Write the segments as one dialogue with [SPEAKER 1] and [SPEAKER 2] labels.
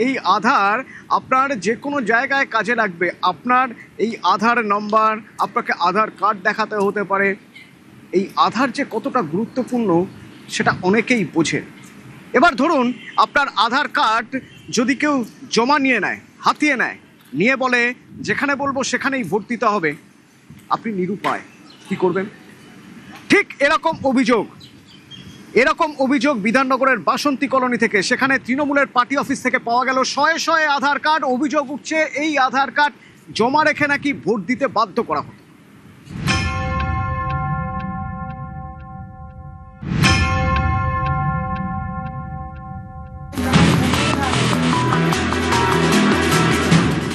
[SPEAKER 1] এই আধার আপনার যে কোনো জায়গায় কাজে লাগবে। আপনার এই আধার নম্বর, আপনাকে আধার কার্ড দেখাতে হতে পারে। এই আধার যে কতটা গুরুত্বপূর্ণ সেটা অনেকেই বোঝে। এবার ধরুন আপনার আধার কার্ড যদি কেউ জমা নিয়ে নেয়, হাতিয়ে নেয়, নিয়ে বলে যেখানে বলবো সেখানেই ভোট দিতে হবে, আপনি নিরুপায়, কি করবেন? ঠিক এরকম অভিযোগ বিধাননগরের বাসন্তী কলোনি থেকে। সেখানে তৃণমূলের পার্টি অফিস থেকে পাওয়া গেল শয়ে শয়ে আধার কার্ড। অভিযোগ উঠছে এই আধার কার্ড জমা রেখে নাকি ভোট দিতে বাধ্য করা হতো।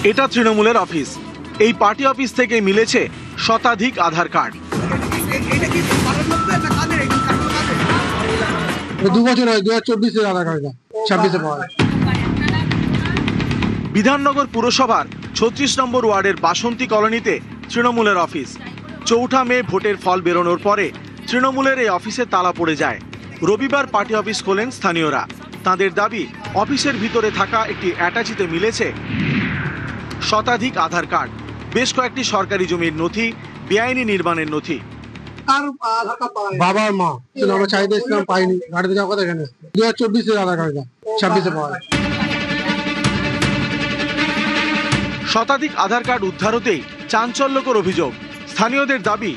[SPEAKER 2] এটা তৃণমূলের অফিস। এই পার্টি অফিস থেকে মিলেছে শতাধিক আধার কার্ড।
[SPEAKER 3] 2 বছর হয়, 2024 আধার কার্ড, 26 পাওয়া যায়।
[SPEAKER 2] বিধাননগর পুরসভার 36 নম্বর ওয়ার্ডের বাসন্তী কলোনিতে তৃণমূলের অফিস। 4 মে ভোটের ফল বেরোনোর পরে তৃণমূলের এই অফিসে তালা পড়ে যায়। রবিবার পার্টি অফিস খোলেন স্থানীয়রা। তাদের দাবি, অফিসের ভিতরে থাকা একটি অ্যাটাচিতে মিলেছে শতাধিক আধার কার্ড, বেশ কয়েকটি সরকারি জমির নথি, বেআইনি নির্মাণের নথি।
[SPEAKER 3] বাবার মা আমরা চাইতে ইসলাম পাইনি, গাড়িতে যাওয়ার কথা এখানে 2024 আধার কার্ড, 26 পাওয়া যায়।
[SPEAKER 2] শতাধিক আধার কার্ড উদ্ধার হতেই চাঞ্চল্যকর অভিযোগ। স্থানীয়দের দাবি,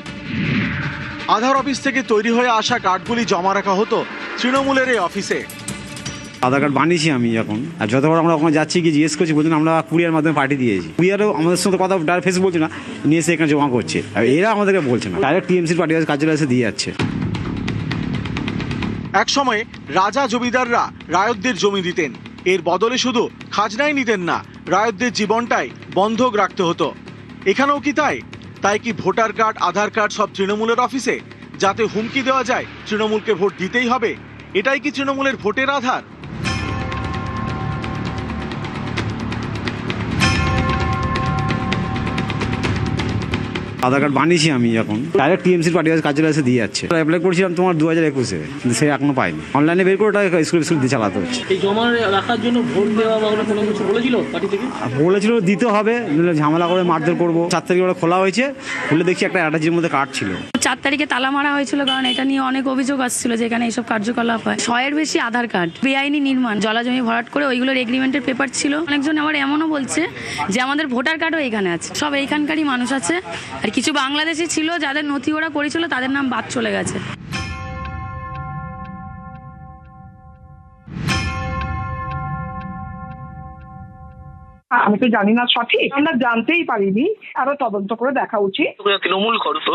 [SPEAKER 2] আধার অফিস থেকে তৈরি হয়ে আসা কার্ডগুলি জমা রাখা হতো তৃণমূলের এই অফিসে।
[SPEAKER 4] আধার কার্ড বানিয়েছি আমি এখন, আর যতবার আমরা ওখানে যাচ্ছি কি জিজ্ঞেস করছি, বলছেন আমরা কুরিয়ার মাধ্যমে পাঠিয়ে দিয়েছি। কুরিয়ারও আমাদের সঙ্গে কথা ডাইরেক্ট ফেস বলছে না, নিয়ে এসে এখানে জমা করছে। আর এরা আমাদেরকে বলছে না, ডাইরেক্ট টিএমসির পার্টি কার্যালয়ে এসে দিয়ে যাচ্ছে।
[SPEAKER 2] এক সময় রাজা জমিদাররা রায়তদের জমি দিতেন, এর বদলে শুধু খাজনাই নিতেন না, রায়তদের জীবনটাই বন্ধক রাখতে হতো। এখানেও কি তাই? তাই কি ভোটার কার্ড, আধার কার্ড সব তৃণমূলের অফিসে, যাতে হুমকি দেওয়া যায় তৃণমূলকে ভোট দিতেই হবে? এটাই কি তৃণমূলের ভোটের আধার?
[SPEAKER 4] আধার কার্ড বানিয়েছি আমি এখন, ডাইরেক্ট টিএমসির পার্টি কার্যালয়ে এসে দিয়ে যাচ্ছে। অ্যাপ্লাই করেছিলাম তোমার 2021-এ, কিন্তু সে এখনো পাইনি। অনলাইনে বের করে ওটা স্কুল দিয়ে চালাতে হচ্ছে।
[SPEAKER 5] এই জমা রাখার জন্য ভোট দেওয়া বা কোনো কিছু বলেছিল পার্টি থেকে?
[SPEAKER 4] বলেছিল দিতে হবে, ঝামেলা করে মারধর করবো। 4 তারিখে ওটা খোলা হয়েছে, খুলে দেখছি একটা অ্যাটাচির মধ্যে কার্ড ছিল।
[SPEAKER 6] 4 তারিখে তালা মারা হয়েছিল, কারণ এটা নিয়ে অনেক অভিযোগ আসছিল যে এখানে এইসব কার্যকলাপ হয়। 100-এর বেশি আধার কার্ড, বেআইনি নির্মাণ, জলা জমি ভরাট করে ওইগুলোর এগ্রিমেন্টের পেপার ছিল। অনেকজন আবার এমনও বলছে যে আমাদের ভোটার কার্ডও এখানে আছে। সব এইখানকারই মানুষ আছে, আর কিছু বাংলাদেশি ছিল যাদের নথি ওরা করেছিল, তাদের নাম বাদ চলে গেছে।
[SPEAKER 7] আমি তো জানি না সঠিক, আমরা জানতেই পারিনি, আরো তদন্ত করে দেখা উচিত।
[SPEAKER 5] তৃণমূল করতো,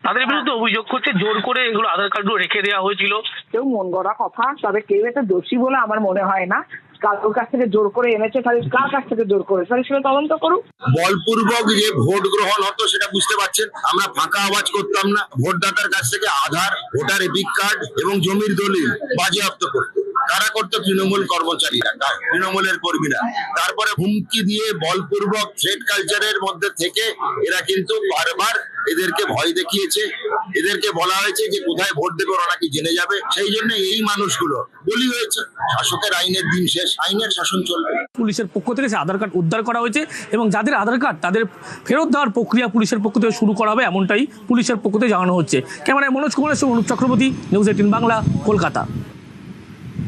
[SPEAKER 5] তাদের বিরুদ্ধে অভিযোগ করছে জোর করে এগুলো আধার কার্ডগুলো রেখে দেওয়া হয়েছিল।
[SPEAKER 7] কেউ মন গড়া কথা, তবে কেউ এটা দোষী বলে আমার মনে হয় না। কারোর কাছ থেকে জোর করে এনেছে, তাহলে কার কাছ থেকে জোর করে, তাহলে সেটা তদন্ত করুক।
[SPEAKER 8] বলপূর্বক যে ভোট গ্রহণ হতো সেটা বুঝতে পারছেন। আমরা ফাঁকা আওয়াজ করতাম না, ভোটদাতার কাছ থেকে আধার, ভোটার এপিক কার্ড এবং জমির দলিল বাজেয়াপ্ত করতো। কারা করতো? তৃণমূল কর্মচারীরা, তৃণমূলের কর্মীরা। তারপরে হুমকি দিয়ে বলপূর্বক থ্রেট কালচারের মধ্যে থেকে এরা কিন্তু বারবার এদেরকে ভয় দেখিয়েছে। এদেরকে বলা হয়েছে যে কোথায় ভোট দেবে ওরা নাকি জেনে যাবে। সেই জন্য এই মানুষগুলো বলি হয়েছে। শাসকের আইনের দিন শেষ, আইনের শাসন চলবে।
[SPEAKER 5] পুলিশের পক্ষ থেকে সে আধার কার্ড উদ্ধার করা হয়েছে এবং যাদের আধার কার্ড তাদের ফেরত দেওয়ার প্রক্রিয়া পুলিশের পক্ষ থেকে শুরু করা হবে, এমনটাই পুলিশের পক্ষ থেকে জানানো হচ্ছে। ক্যামেরায় মনোজ কুমারের সঙ্গে অনুপ চক্রবর্তী, নিউজ 18 বাংলা, কলকাতা।